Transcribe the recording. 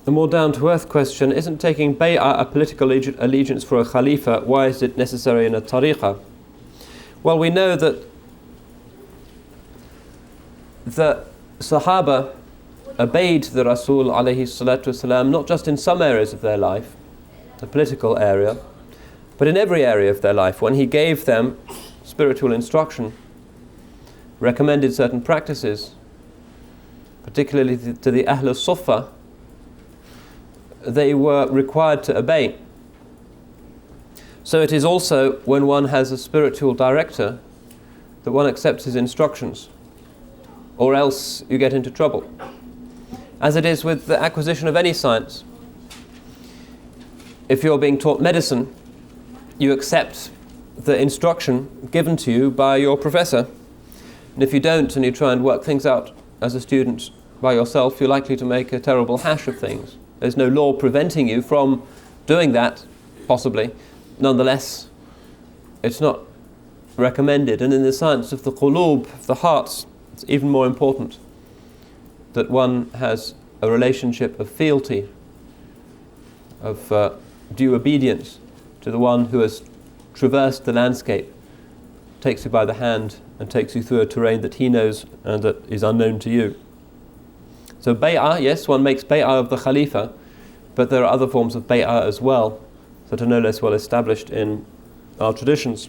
a more down-to-earth question, isn't taking bay'ah a political allegiance for a khalifa? Why is it necessary in a tariqah? Well, we know that the Sahaba obeyed the Rasul alayhi salatu wasalam, not just in some areas of their life, the political area, but in every area of their life. When he gave them spiritual instruction, recommended certain practices, particularly to the Ahl al-Suffah, they were required to obey. So it is also when one has a spiritual director that one accepts his instructions, or else you get into trouble. As it is with the acquisition of any science. If you're being taught medicine, you accept the instruction given to you by your professor. And if you don't, and you try and work things out as a student by yourself, you're likely to make a terrible hash of things. There's no law preventing you from doing that, possibly. Nonetheless, it's not recommended. And in the science of the qulub, of the hearts, it's even more important that one has a relationship of fealty, of due obedience to the one who has traversed the landscape, takes you by the hand and takes you through a terrain that he knows and that is unknown to you. So bay'ah, yes, one makes bay'ah of the Khalifa, but there are other forms of bay'ah as well that are no less well established in our traditions.